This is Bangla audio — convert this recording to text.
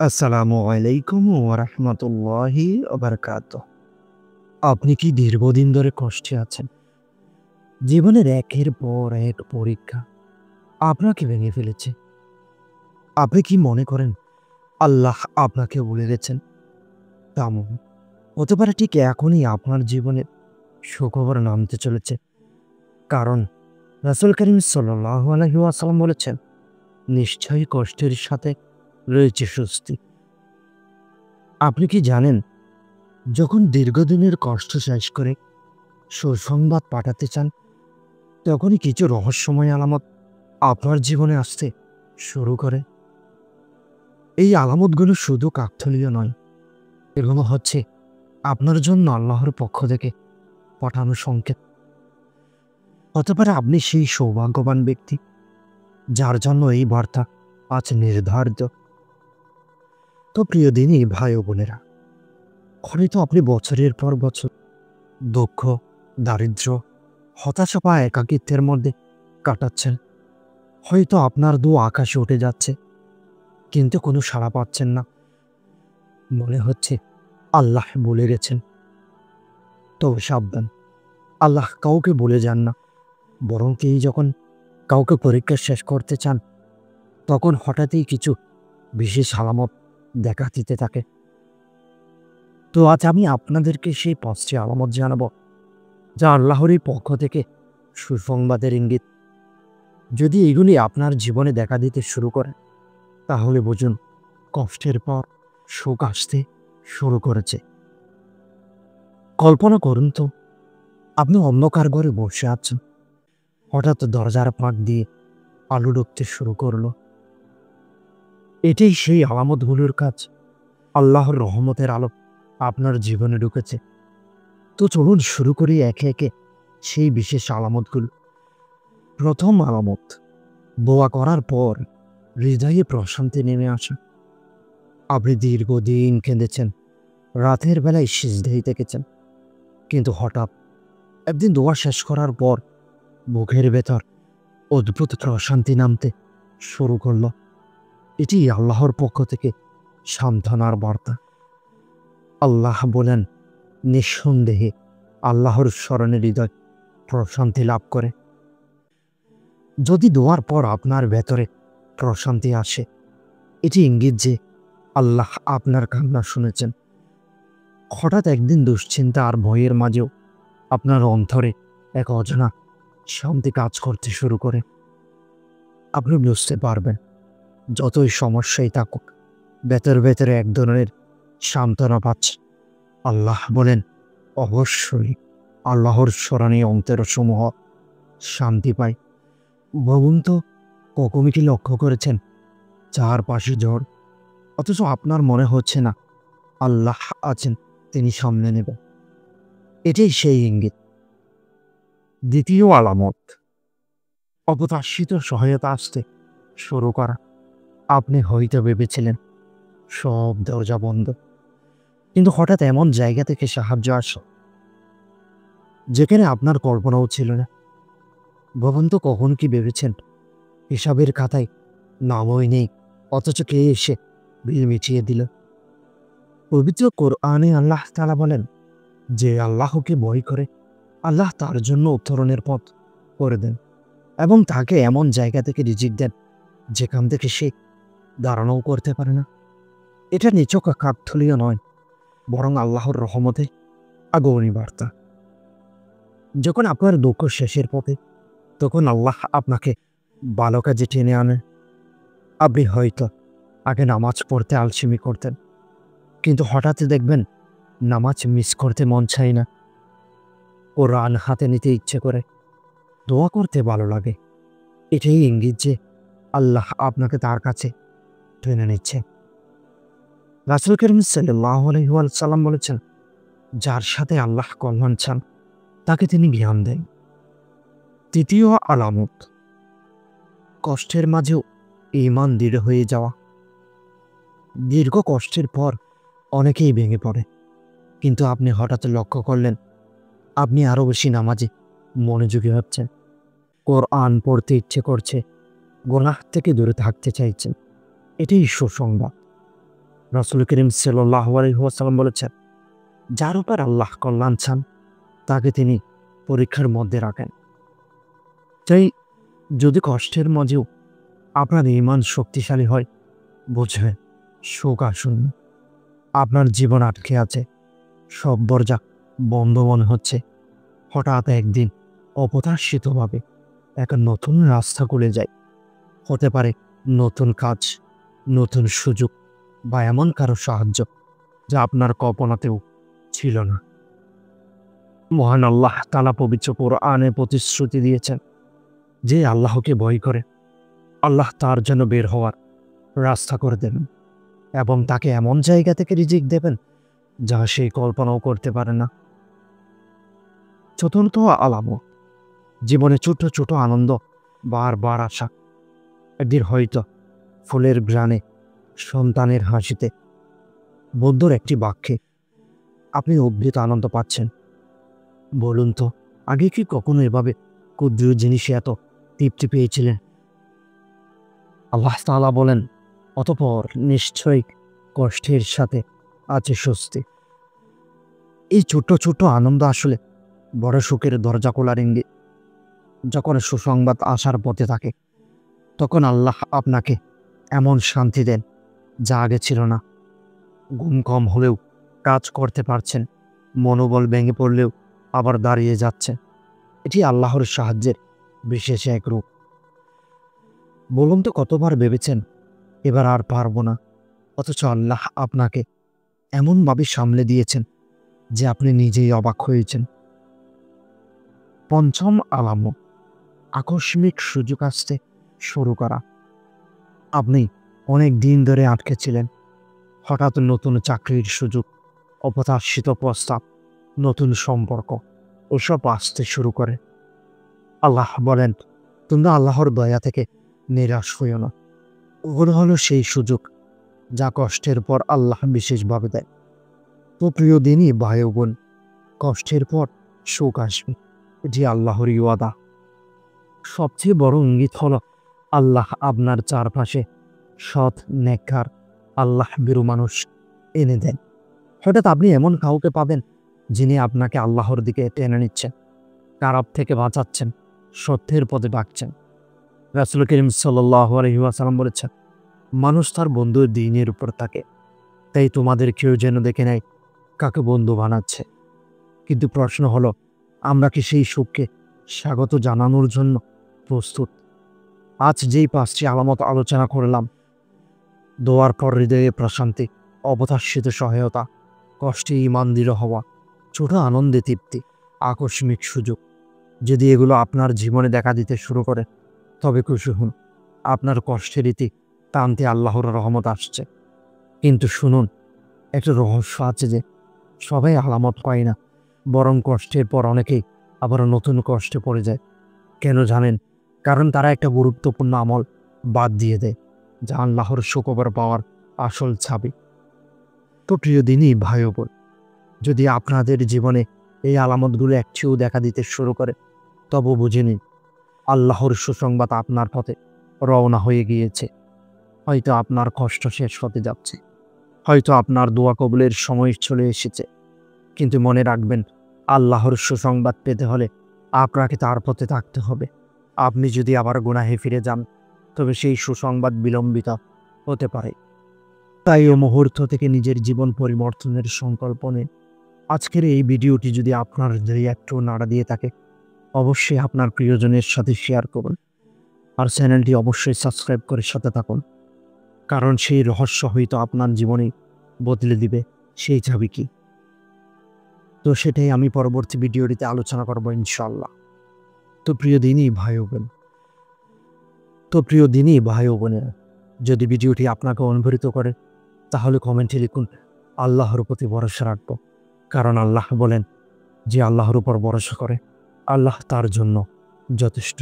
আসসালামু আলাইকুম ওয়া রাহমাতুল্লাহি ওয়া বারাকাতুহু। আপনি কি দীর্ঘদিন ধরে কষ্টে আছেন? জীবনের একের পর এক পরীক্ষা আপনাকে ভেঙে ফেলেছে। আপনি কি মনে করেন আল্লাহ আপনাকে ভুলে গেছেন? তেমন হতে পারে ঠিক এখনই আপনার জীবনে সুখবর নামতে চলেছে। কারণ রাসূল করিম সাল্লাল্লাহু আলাইহি ওয়াসাল্লাম বলেছেন, নিশ্চয়ই কষ্টের সাথে রয়েছে স্বস্তি। আপনি কি জানেন যখন দীর্ঘদিনের কষ্ট শেষ করে সুসংবাদ পাঠাতে চান, তখনই কিছু রহস্যময় আলামত আপনার জীবনে আসতে শুরু করে। এই আলামতগুলো শুধু কাকতালীয় নয়, এগুলো হচ্ছে আপনার জন্য আল্লাহর পক্ষ থেকে পাঠানো সংকেত। হতে পারে আপনি সেই সৌভাগ্যবান ব্যক্তি যার জন্য এই বার্তা আজ নির্ধারিত। তো প্রিয় দিনই ভাই ও বোনেরা, হয়তো আপনি বছরের পর বছর দুঃখ, দারিদ্র্য, হতাশা বা একাকিত্বের মধ্যে কাটাচ্ছেন। হয়তো আপনার দোয়া আকাশে উঠে যাচ্ছে, কিন্তু কোনো সাড়া পাচ্ছেন না। মনে হচ্ছে আল্লাহ বলে গেছেন। তবে সাবধান, আল্লাহ কাউকে বলে যান না। বরং তিনি যখন কাউকে পরীক্ষা শেষ করতে চান, তখন হঠাৎই কিছু বিশেষ আলামত দেখা দিতে থাকে। তো আজ আমি আপনাদেরকে সেই ৫টি আলামত জানাবো, যা আল্লাহরই পক্ষ থেকে সুসংবাদের ইঙ্গিত। যদি এগুলি আপনার জীবনে দেখা দিতে শুরু করে, তাহলে বুঝুন কষ্টের পর সুখ আসতে শুরু করেছে। কল্পনা করুন তো, আপনি অন্ধকার ঘরে বসে আছেন। হঠাৎ দরজার ফাঁক দিয়ে আলো ঢুকতে শুরু করলো। এটাই সেই আলামতগুলোর কাজ। আল্লাহর রহমতের আলো আপনার জীবনে ঢুকেছে। তো চলুন শুরু করি একে একে সেই বিশেষ আলামতগুলো। প্রথম আলামত, দোয়া করার পর হৃদয়ে প্রশান্তি নেমে আসা। আপনি দীর্ঘদিন কেঁদেছেন, রাতের বেলায় সিজদায় থেকেছেন, কিন্তু হঠাৎ একদিন দোয়া শেষ করার পর বুকের ভেতর অদ্ভুত প্রশান্তি নামতে শুরু করল। এটি আল্লাহর পক্ষ থেকে সান্ত্বনার বার্তা। আল্লাহ বলেন, নিঃসন্দেহে আল্লাহর স্মরণে হৃদয় প্রশান্তি লাভ করে। যদি দোয়ার পর আপনার ভেতরে প্রশান্তি আসে, এটি ইঙ্গিত যে আল্লাহ আপনার কান্না শুনেছেন। হঠাৎ একদিন দুশ্চিন্তা আর ভয়ের মাঝেও আপনার অন্তরে এক অজানা শান্তি কাজ করতে শুরু করে। আপনি বুঝতে পারবেন, যতই সমস্যাই থাকুক, ভেতরে ভেতরে এক ধরনের সান্ত্বনা পাচ্ছে। আল্লাহ বলেন, অবশ্যই আল্লাহর স্মরণে অন্তরসমূহ শান্তি পায়। ভাবুন তো, কখনো কি লক্ষ্য করেছেন চারপাশে ঝড়, অথচ আপনার মনে হচ্ছে না আল্লাহ আছেন, তিনি সামনে নেবেন। এটাই সেই ইঙ্গিত। দ্বিতীয় আলামত, অপ্রত্যাশিত সহায়তা আসতে শুরু করা। আপনি হয়তো ভেবেছিলেন সব দরজা বন্ধ, কিন্তু হঠাৎ এমন জায়গা থেকে সাহায্য আসে যেখানে আপনার কল্পনাও ছিল না। ভাবুন তো, কখন কি ভেবেছেন হিসাবের খাতায় নামই নেই, অথচ কে এসে বিল মিটিয়ে দিল। পবিত্র কোরআনে আল্লাহ তাআলা বলেন, যে আল্লাহকে ভয় করে, আল্লাহ তার জন্য উত্তরণের পথ করে দেন এবং তাকে এমন জায়গা থেকে রিজিক দেন যেখান থেকে সে দাঁড়ানোও করতে পারে না। এটা নিছক কাকতালীয় নয়, বরং আল্লাহর রহমতে আগমনী বার্তা। যখন আপনার দুঃখ শেষের পথে, তখন আল্লাহ আপনাকে ভালো কাজে টেনে আনেন। আপনি হয়তো আগে নামাজ পড়তে আলসেমি করতেন, কিন্তু হঠাৎ দেখবেন নামাজ মিস করতে মন চায় না, কোরআন হাতে নিতে ইচ্ছে করে, দোয়া করতে ভালো লাগে। এটাই ইঙ্গিত যে আল্লাহ আপনাকে তার কাছে টেনে নিচ্ছে। রাসূল করিম সাল্লাল্লাহু আলাইহি ওয়াসাল্লাম বলেছেন, যার সাথে আল্লাহ কল্যাণ চান, তাকে তিনি জ্ঞান দেন। তৃতীয় আলামত, কষ্টের মাঝেও ঈমান দৃঢ় হয়ে যাওয়া। দীর্ঘ কষ্টের পর অনেকেই ভেঙে পড়ে, কিন্তু আপনি হঠাৎ লক্ষ্য করলেন আপনি আরো বেশি নামাজে মনোযোগী হচ্ছেন, কোরআন পড়তে ইচ্ছে করছে, গুনাহ থেকে দূরে থাকতে চাইছেন। এটাই সুসংবাদ। রাসূল করিম সাল্লাল্লাহু আলাইহি ওয়াসাল্লাম বলেছেন, যার উপর আল্লাহ কল্যাণ চান তাকে তিনি পরীক্ষার মধ্যে রাখেন। তাই যদি কষ্টের মাঝেও আপনার ঈমান শক্তিশালী হয়, বুঝবেন সুখ আসন্ন। আপনার জীবন আটকে আছে, সব দরজা বন্ধ মনে হচ্ছে। হঠাৎ একদিন অপ্রত্যাশিতভাবে একটা নতুন রাস্তা খুলে যায়। হতে পারে নতুন কাজ, নতুন সুযোগ বা এমন কারো সাহায্য যা আপনার কল্পনাতেও ছিল না। মহান আল্লাহ তাআলা পবিত্র কোরআনে প্রতিশ্রুতি দিয়েছেন, যে আল্লাহকে ভয় করে আল্লাহ তার জন্য বের হওয়ার রাস্তা করে দেবেন এবং তাকে এমন জায়গা থেকে রিজিক দেবেন যা সে কল্পনাও করতে পারে না। চতুর্থ আলামত, জীবনে ছোট ছোট আনন্দ বারবার আসা। একদিন হয়তো ফুলের ঘ্রাণে, সন্তানের হাসিতে, বন্ধুর একটি বাক্যে আপনি অদ্ভুত আনন্দ পাচ্ছেন। বলুন তো, আগে কি কখনো এভাবে ক্ষুদ্র জিনিসে এত তৃপ্তি পেয়েছিলেন? আল্লাহ তাআলা বলেন, অতঃপর নিশ্চয়ই কষ্টের সাথে আছে স্বস্তি। এই ছোট ছোট আনন্দ আসলে বড় সুখের দরজা খোলার ইঙ্গিত। যখন সুসংবাদ আসার পথে থাকে, তখন আল্লাহ আপনাকে এমন শান্তি দেন যা আগে ছিল না। ঘুম কম হলেও কাজ করতে পারছেন, মনোবল ভেঙে পড়লেও আবার দাঁড়িয়ে যাচ্ছে। এটি আল্লাহর সাহায্যের বিশেষ এক রূপ। বলুন তো, কতবার ভেবেছেন এবার আর পারবো না, অথচ আল্লাহ আপনাকে এমনভাবে সামলে দিয়েছেন যে আপনি নিজেই অবাক হয়েছেন। পঞ্চম আলামত, আকস্মিক সুযোগ আসতে শুরু করা। আপনি অনেক দিন ধরে আটকে ছিলেন, হঠাৎ নতুন চাকরির সুযোগ, অপ্রত্যাশিত প্রস্তাব, নতুন সম্পর্ক ওসব আসতে শুরু করে। আল্লাহ বলেন, তোমরা আল্লাহর দয়া থেকে নিরাশ হইও না। ওগুলো হলো সেই সুযোগ যা কষ্টের পর আল্লাহ বিশেষভাবে দেয়। তো প্রিয় দিনই ভাই ও বোন, কষ্টের পর সুখ আসবে, এটি আল্লাহর ওয়াদা। সবচেয়ে বড় ইঙ্গিত হলো আল্লাহ আপনার চারপাশে সৎ, নেককার, আল্লাহ ভীরু মানুষ এনে দেন। হঠাৎ আপনি এমন কাউকে পাবেন যিনি আপনাকে আল্লাহর দিকে টেনে নিচ্ছেন, খারাপ থেকে বাঁচাচ্ছেন, সত্যের পথে ডাকছেন। রাসূল করিম সাল্লাল্লাহু আলাইহি ওয়াসাল্লাম বলেছেন, মানুষ তার বন্ধুর দিনের উপর থাকে। তাই তোমাদের কেউ যেন দেখে নেয় কাকে বন্ধু বানাচ্ছে। কিন্তু প্রশ্ন হলো, আমরা কি সেই সুখকে স্বাগত জানানোর জন্য প্রস্তুত? আজ যেই 5টি আলামত আলোচনা করলাম, দোয়ার পর হৃদয়ে প্রশান্তি, অপ্রত্যাশিত সহায়তা, কষ্টে ঈমান দৃঢ় হওয়া, ছোট আনন্দে তৃপ্তি, আকস্মিক সুযোগ, যদি এগুলো আপনার জীবনে দেখা দিতে শুরু করে, তবে খুশি হন। আপনার কষ্টের ইতি টানতে আল্লাহর রহমত আসছে। কিন্তু শুনুন, একটা রহস্য আছে যে সবাই আলামত পায় না, বরং কষ্টের পর অনেকেই আবার নতুন কষ্টে পড়ে যায়। কেন জানেন? কারণ তারা একটা গুরুত্বপূর্ণ আমল বাদ দিয়ে দেয়, যা আল্লাহর সুখবর পাওয়ার আসল চাবি। তো প্রিয় দিনই ভাই ও বোন, যদি আপনাদের জীবনে এই আলামতগুলো একটিও দেখা দিতে শুরু করে, তবে বুঝে নিন আল্লাহর সুসংবাদ আপনার পথে রওনা হয়ে গিয়েছে। হয়তো আপনার কষ্ট শেষ হতে যাচ্ছে, হয়তো আপনার দোয়া কবুলের সময় চলে এসেছে। কিন্তু মনে রাখবেন, আল্লাহর সুসংবাদ পেতে হলে আপনাকে তার পথে থাকতে হবে। আপনি যদি আবার গুনাহে ফিরে যান, তবে সেই সুসংবাদ বিলম্বিত হতে পারে। তাই এই মুহূর্ত থেকে নিজের জীবন পরিবর্তনের সংকল্প নিন। আজকের এই ভিডিওটি যদি আপনার একটু নাড়া দিয়ে থাকে, অবশ্যই আপনার প্রিয়জনের সাথে শেয়ার করুন। আর চ্যানেলটি অবশ্যই সাবস্ক্রাইব করে সাথে থাকুন, কারণ সেই রহস্য হয়তো আপনার জীবনে বদলে দিবে সেই চাবি কি। তো সেটাই আমি পরবর্তী ভিডিওটিতে আলোচনা করব ইনশাআল্লাহ। তো প্রিয় দিনই ভাই ও বোনেরা, যদি ভিডিওটি আপনাকে অনুপ্রাণিত করে, তাহলে কমেন্টে লিখুন, আল্লাহর প্রতি ভরসা রাখব। কারণ আল্লাহ বলেন, যে আল্লাহর উপর ভরসা করে, আল্লাহ তার জন্য যথেষ্ট।